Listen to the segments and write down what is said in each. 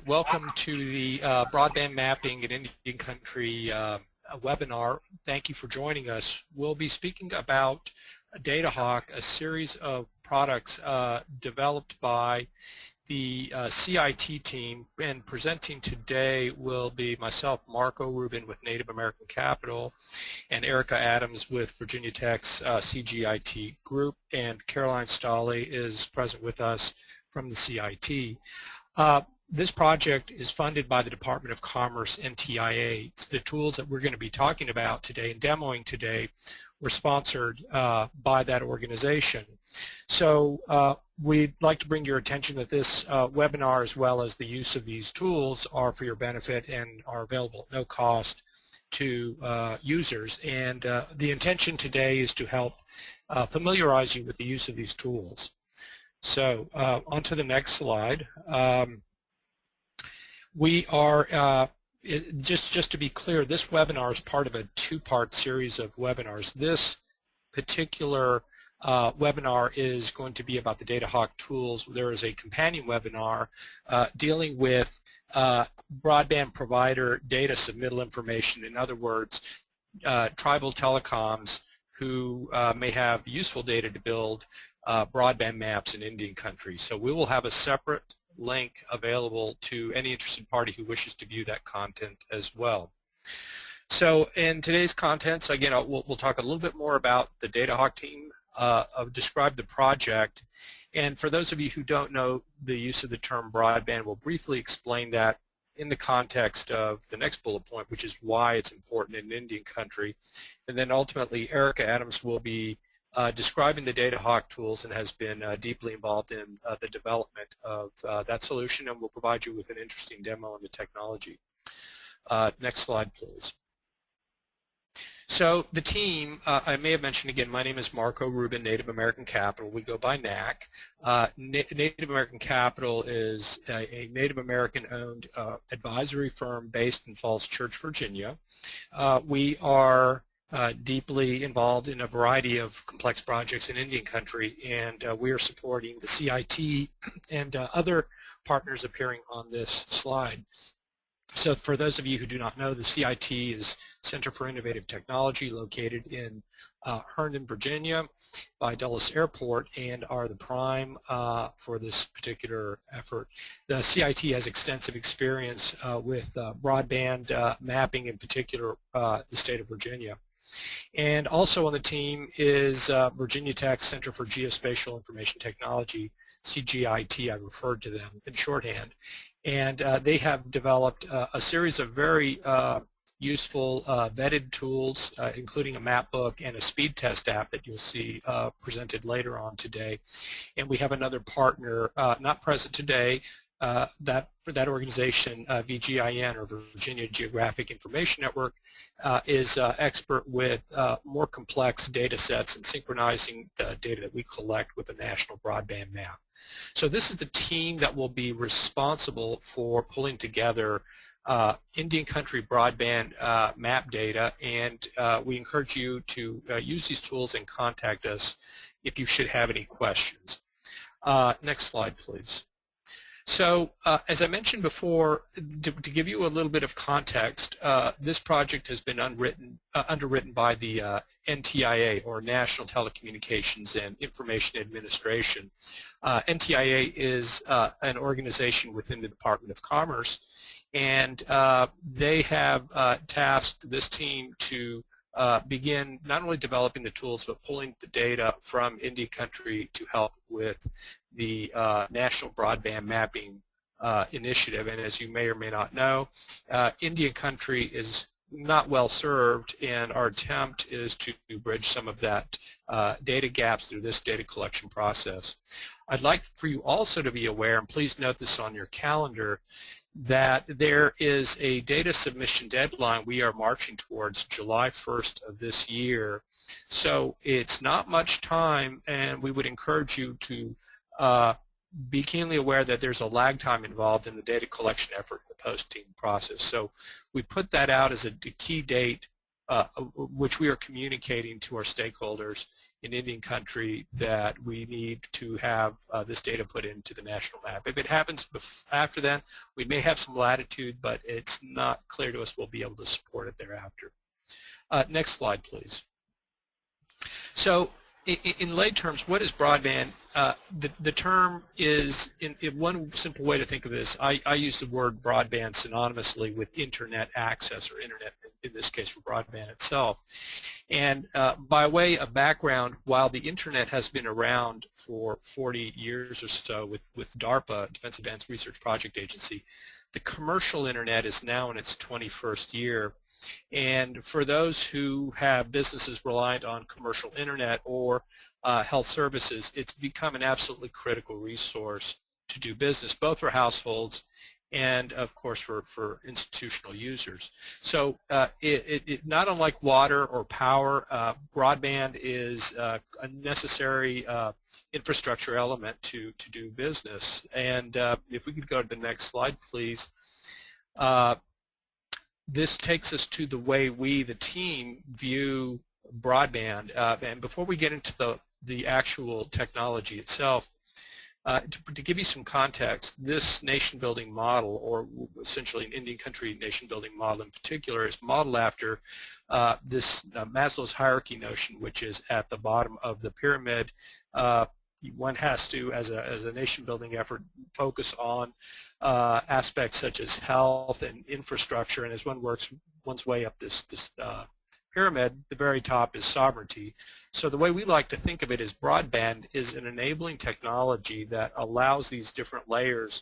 Welcome to the Broadband Mapping in Indian Country webinar. Thank you for joining us. We'll be speaking about DataHawk, a series of products developed by the CIT team, and presenting today will be myself, Marco Rubin with Native American Capital, and Erica Adams with Virginia Tech's CGIT group, and Caroline Stolle is present with us from the CIT. This project is funded by the Department of Commerce and TIA. The tools that we're going to be talking about today and demoing today were sponsored by that organization. So we'd like to bring your attention that this webinar, as well as the use of these tools, are for your benefit and are available at no cost to users. And the intention today is to help familiarize you with the use of these tools. So on to the next slide. We are, just to be clear, this webinar is part of a two-part series of webinars. This particular webinar is going to be about the DataHawk tools. There is a companion webinar dealing with broadband provider data submittal information. In other words, tribal telecoms who may have useful data to build broadband maps in Indian country. So we will have a separate link available to any interested party who wishes to view that content as well. So in today's contents, again, we'll talk a little bit more about the DataHawk team, describe the project, and for those of you who don't know the use of the term broadband, we'll briefly explain that in the context of the next bullet point, which is why it's important in Indian country. And then ultimately, Erica Adams will be describing the DataHawk tools and has been deeply involved in the development of that solution, and will provide you with an interesting demo on the technology. Next slide, please. So the team, I may have mentioned again, my name is Marco Rubin, Native American Capital. We go by NAC. Native American Capital is a Native American-owned advisory firm based in Falls Church, Virginia. We are deeply involved in a variety of complex projects in Indian country, and we are supporting the CIT and other partners appearing on this slide. So for those of you who do not know, the CIT is Center for Innovative Technology, located in Herndon, Virginia by Dulles Airport, and are the prime for this particular effort. The CIT has extensive experience with broadband mapping, in particular the state of Virginia. And also on the team is Virginia Tech Center for Geospatial Information Technology, CGIT, I referred to them in shorthand. And they have developed a series of very useful vetted tools, including a map book and a speed test app that you'll see presented later on today. And we have another partner, not present today, for that organization, VGIN, or Virginia Geographic Information Network, is expert with more complex data sets and synchronizing the data that we collect with the national broadband map. So this is the team that will be responsible for pulling together Indian country broadband map data, and we encourage you to use these tools and contact us if you should have any questions. Next slide, please. So as I mentioned before, to give you a little bit of context, this project has been underwritten by the NTIA, or National Telecommunications and Information Administration. NTIA is an organization within the Department of Commerce, and they have tasked this team to begin not only developing the tools but pulling the data from Indian country to help with the National Broadband Mapping Initiative. And as you may or may not know, Indian country is not well served, and our attempt is to bridge some of that data gaps through this data collection process. I'd like for you also to be aware, and please note this on your calendar, that there is a data submission deadline we are marching towards July 1st of this year. So it's not much time, and we would encourage you to be keenly aware that there's a lag time involved in the data collection effort in the posting process. So we put that out as a key date which we are communicating to our stakeholders, in Indian country that we need to have this data put into the national map. If it happens after then, we may have some latitude, but it's not clear to us we'll be able to support it thereafter. Next slide, please. So in lay terms, what is broadband? The term is, in one simple way to think of this, I use the word broadband synonymously with internet access, or internet in this case for broadband itself. And by way of background, while the internet has been around for 40 years or so with DARPA, Defense Advanced Research Project Agency, the commercial internet is now in its 21st year. And for those who have businesses reliant on commercial internet or health services, it's become an absolutely critical resource to do business, both for households and, of course, for institutional users. So it not unlike water or power, broadband is a necessary infrastructure element to do business. And if we could go to the next slide, please. This takes us to the way we, the team, view broadband. And before we get into the actual technology itself, to give you some context, this nation-building model, or essentially an Indian country nation-building model in particular, is modeled after this Maslow's hierarchy notion, which is at the bottom of the pyramid. One has to, as a nation-building effort, focus on aspects such as health and infrastructure, and as one works one's way up this pyramid, the very top is sovereignty. So the way we like to think of it is broadband is an enabling technology that allows these different layers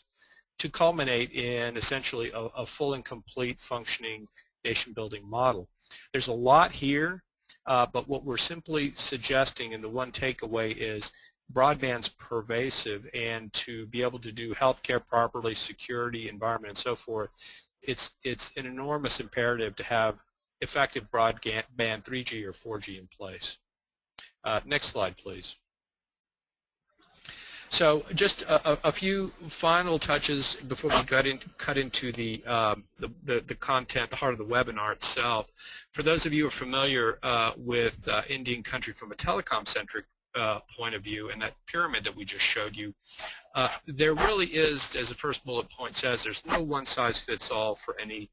to culminate in essentially a full and complete functioning nation-building model. There's a lot here, but what we're simply suggesting, and the one takeaway is, broadband's pervasive, and to be able to do healthcare properly, security, environment, and so forth, it's an enormous imperative to have effective broadband 3G or 4G in place. Next slide, please. So just a few final touches before we cut into the content, the heart of the webinar itself. For those of you who are familiar with Indian country from a telecom-centric point of view, and that pyramid that we just showed you, there really is, as the first bullet point says, there's no one-size-fits-all for any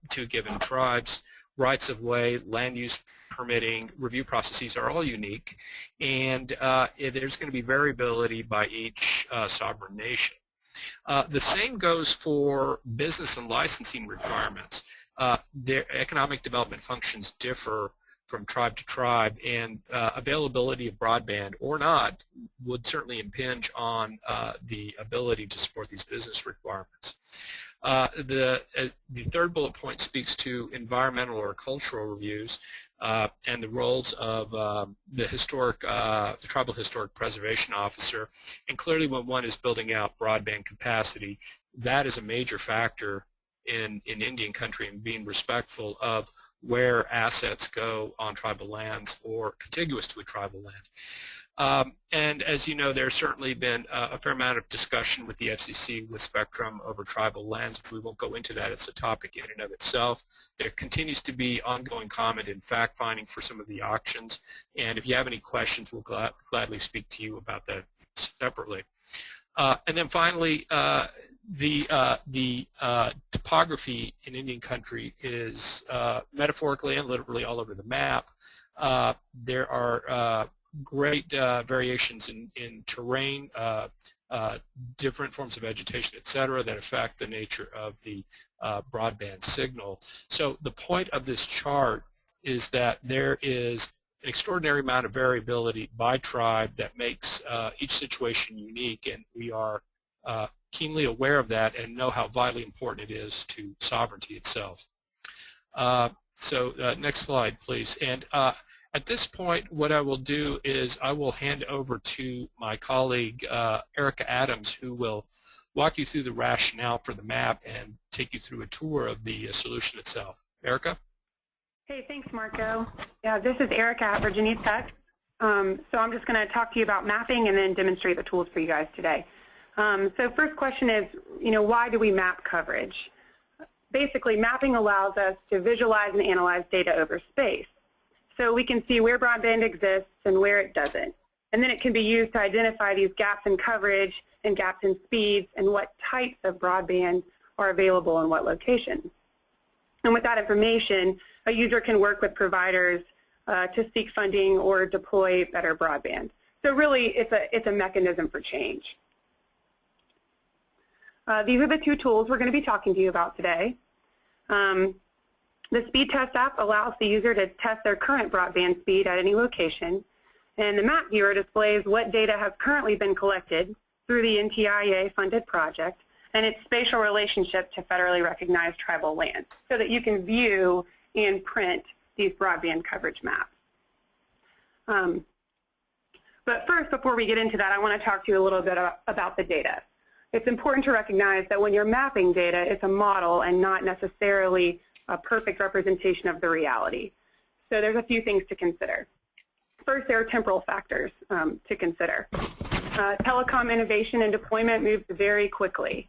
two given tribes. Rights of way, land use permitting, review processes are all unique, and there's going to be variability by each sovereign nation. The same goes for business and licensing requirements. Their economic development functions differ from tribe to tribe, and availability of broadband or not would certainly impinge on the ability to support these business requirements. The third bullet point speaks to environmental or cultural reviews and the roles of the Tribal Historic Preservation Officer. And clearly when one is building out broadband capacity, that is a major factor in Indian country, and being respectful of where assets go on tribal lands or contiguous to a tribal land. And as you know, there's certainly been a fair amount of discussion with the FCC with spectrum over tribal lands, but we won't go into that. It's a topic in and of itself. There continues to be ongoing comment and fact-finding for some of the auctions, and if you have any questions, we'll gladly speak to you about that separately. And then finally, the topography in Indian country is metaphorically and literally all over the map. There are great variations in terrain, different forms of vegetation, etc., that affect the nature of the broadband signal. So the point of this chart is that there is an extraordinary amount of variability by tribe that makes each situation unique, and we are keenly aware of that and know how vitally important it is to sovereignty itself. Next slide, please. And at this point, what I will do is I will hand over to my colleague, Erica Adams, who will walk you through the rationale for the map and take you through a tour of the solution itself. Erica? Hey, thanks, Marco. Yeah, this is Erica at Virginia Tech. So I'm just going to talk to you about mapping and then demonstrate the tools for you guys today. So first question is, why do we map coverage? Basically, mapping allows us to visualize and analyze data over space. So we can see where broadband exists, and where it doesn't. And then it can be used to identify these gaps in coverage and gaps in speeds and what types of broadband are available in what locations. And with that information, a user can work with providers to seek funding or deploy better broadband. So really, it's a mechanism for change. These are the two tools we're going to be talking to you about today. The Speed Test app allows the user to test their current broadband speed at any location, and the map viewer displays what data has currently been collected through the NTIA-funded project and its spatial relationship to federally recognized tribal land, so that you can view and print these broadband coverage maps. But first, before we get into that, I want to talk to you a little bit about the data. It's important to recognize that when you're mapping data, it's a model and not necessarily a perfect representation of the reality. So there's a few things to consider. First, there are temporal factors to consider. Telecom innovation and deployment moves very quickly.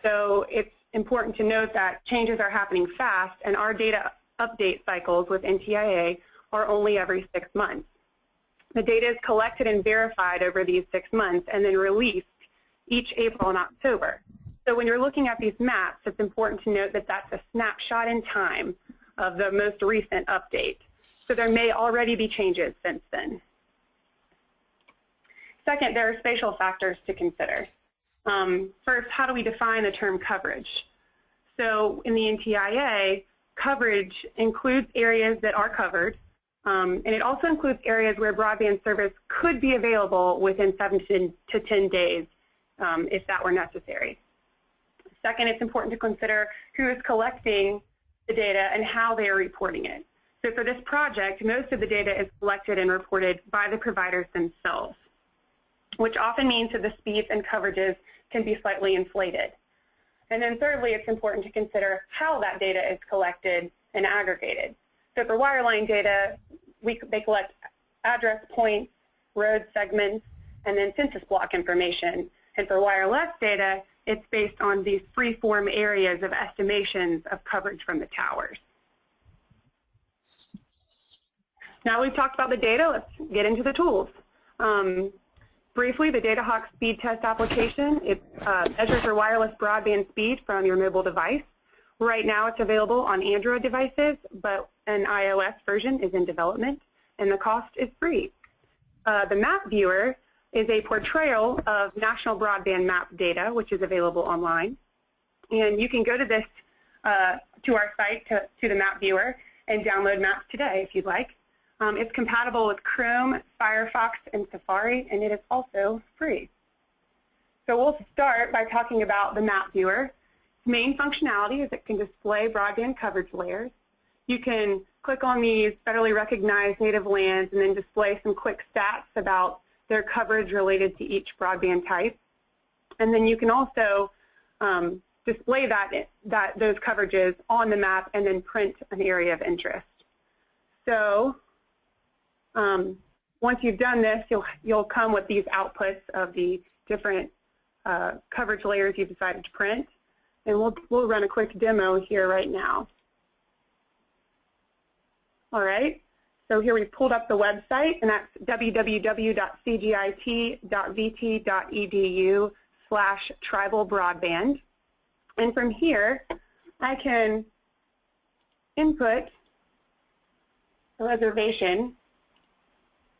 So it's important to note that changes are happening fast, and our data update cycles with NTIA are only every 6 months. The data is collected and verified over these 6 months and then released each April and October. So when you're looking at these maps, it's important to note that that's a snapshot in time of the most recent update. So there may already be changes since then. Second, there are spatial factors to consider. First, how do we define the term coverage? So in the NTIA, coverage includes areas that are covered, and it also includes areas where broadband service could be available within 7 to 10 days if that were necessary. Second, it's important to consider who is collecting the data and how they are reporting it. So for this project, most of the data is collected and reported by the providers themselves, which often means that the speeds and coverages can be slightly inflated. And then thirdly, it's important to consider how that data is collected and aggregated. So for wireline data, they collect address points, road segments, and then census block information. And for wireless data, it's based on these free-form areas of estimations of coverage from the towers. Now we've talked about the data, let's get into the tools. Briefly, the DataHawk Speed Test application, it measures your wireless broadband speed from your mobile device. Right now it's available on Android devices, but an iOS version is in development, and the cost is free. The map viewer is a portrayal of national broadband map data, which is available online. And you can go to this, to our site, to the map viewer, and download maps today if you'd like. It's compatible with Chrome, Firefox, and Safari, and it is also free. So we'll start by talking about the map viewer. Its main functionality is it can display broadband coverage layers. You can click on these federally recognized native lands and then display some quick stats about their coverage related to each broadband type. And then you can also display those coverages on the map and then print an area of interest. So once you've done this, you'll come with these outputs of the different coverage layers you've decided to print. And we'll run a quick demo here right now. All right. So here we've pulled up the website, and that's www.cgit.vt.edu/tribal-broadband. And from here, I can input a reservation,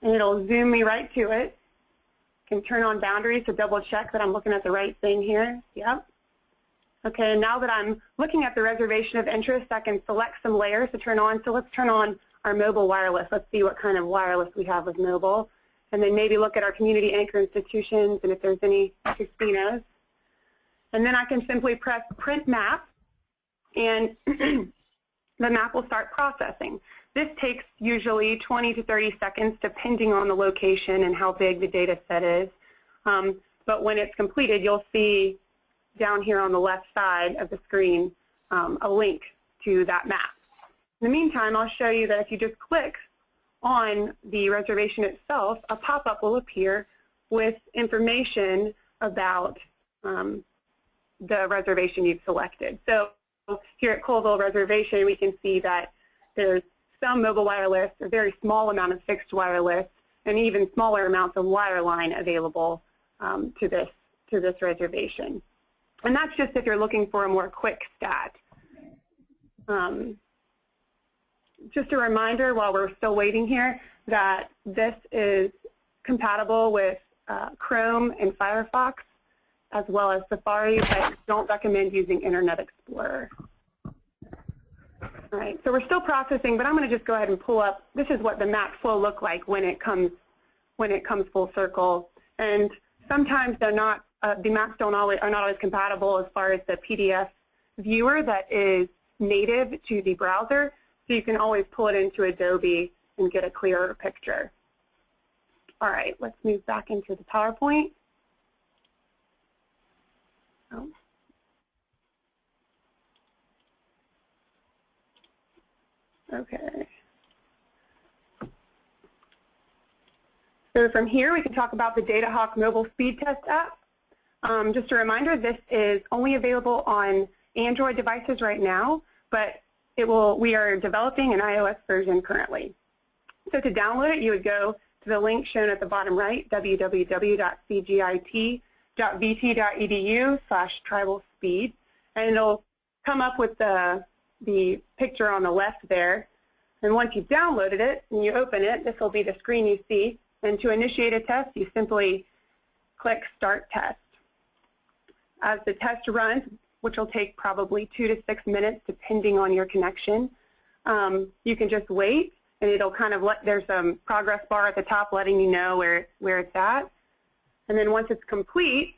and it'll zoom me right to it. I can turn on boundaries to double check that I'm looking at the right thing here. Yep. Okay, and now that I'm looking at the reservation of interest, I can select some layers to turn on. So let's turn on our mobile wireless. Let's see what kind of wireless we have with mobile. And then maybe look at our community anchor institutions and if there's any casinos. And then I can simply press Print Map, and the map will start processing. This takes usually 20 to 30 seconds depending on the location and how big the data set is. But when it's completed, you'll see down here on the left side of the screen a link to that map. In the meantime, I'll show you that if you just click on the reservation itself, a pop-up will appear with information about the reservation you've selected. So here at Colville Reservation, we can see that there's some mobile wireless, a very small amount of fixed wireless, and even smaller amounts of wireline available to this reservation. And that's just if you're looking for a more quick stat. Just a reminder while we're still waiting here that this is compatible with Chrome and Firefox as well as Safari, but don't recommend using Internet Explorer. All right, so we're still processing, but I'm going to just go ahead and pull up. This is what the map flow look like when it comes full circle. And sometimes they're not. The maps are not always compatible as far as the PDF viewer that is native to the browser. So you can always pull it into Adobe and get a clearer picture. All right, let's move back into the PowerPoint. Oh. Okay. So from here, we can talk about the DataHawk mobile speed test app. Just a reminder, this is only available on Android devices right now, but we are developing an iOS version currently. So to download it, you would go to the link shown at the bottom right, www.cgit.vt.edu/tribalspeed, and it'll come up with the picture on the left there. And once you've downloaded it and you open it, this will be the screen you see. And to initiate a test, you simply click Start Test. As the test runs, which will take probably 2 to 6 minutes depending on your connection, you can just wait, and it'll kind of there's a progress bar at the top letting you know where it's at. And then once it's complete,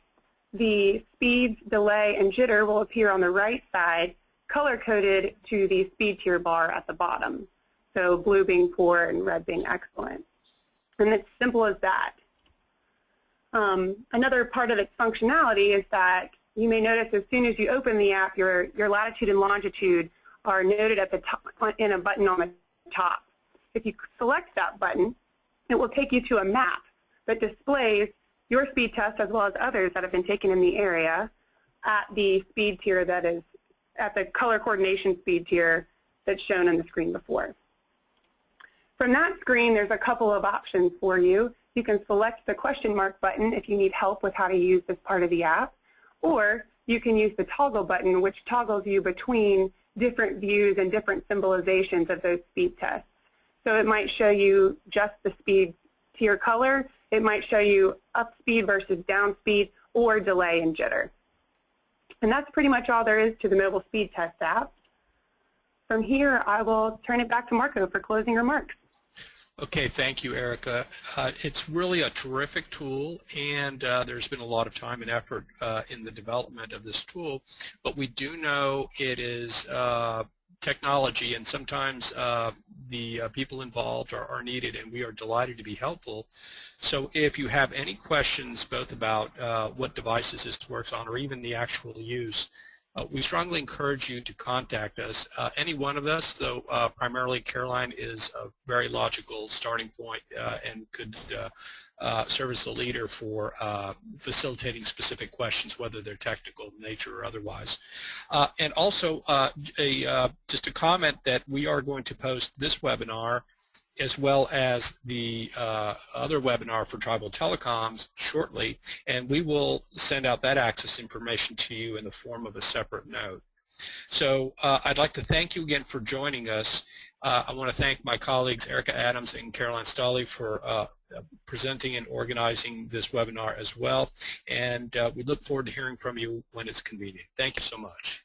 the speed, delay, and jitter will appear on the right side, color-coded to the speed tier bar at the bottom. So blue being poor and red being excellent. And it's simple as that. Another part of its functionality is that you may notice as soon as you open the app, your latitude and longitude are noted at the top in a button on the top. If you select that button, it will take you to a map that displays your speed test as well as others that have been taken in the area at the speed tier that is at the color coordination speed tier that's shown on the screen before. From that screen, there's a couple of options for you. You can select the question mark button if you need help with how to use this part of the app, or you can use the toggle button, which toggles you between different views and different symbolizations of those speed tests. So it might show you just the speed tier color. It might show you up speed versus down speed, or delay and jitter. And that's pretty much all there is to the mobile speed test app. From here, I will turn it back to Marco for closing remarks. Okay, thank you, Erica. It's really a terrific tool, and there's been a lot of time and effort in the development of this tool, but we do know it is technology, and sometimes the people involved are needed, and we are delighted to be helpful. So if you have any questions both about what devices this works on or even the actual use, we strongly encourage you to contact us. Any one of us, though primarily Caroline is a very logical starting point and could serve as the leader for facilitating specific questions, whether they're technical in nature or otherwise. And also, just a comment that we are going to post this webinar as well as the other webinar for tribal telecoms shortly, and we will send out that access information to you in the form of a separate note. So I'd like to thank you again for joining us. I want to thank my colleagues Erica Adams and Caroline Stolle for presenting and organizing this webinar as well, and we look forward to hearing from you when it's convenient. Thank you so much.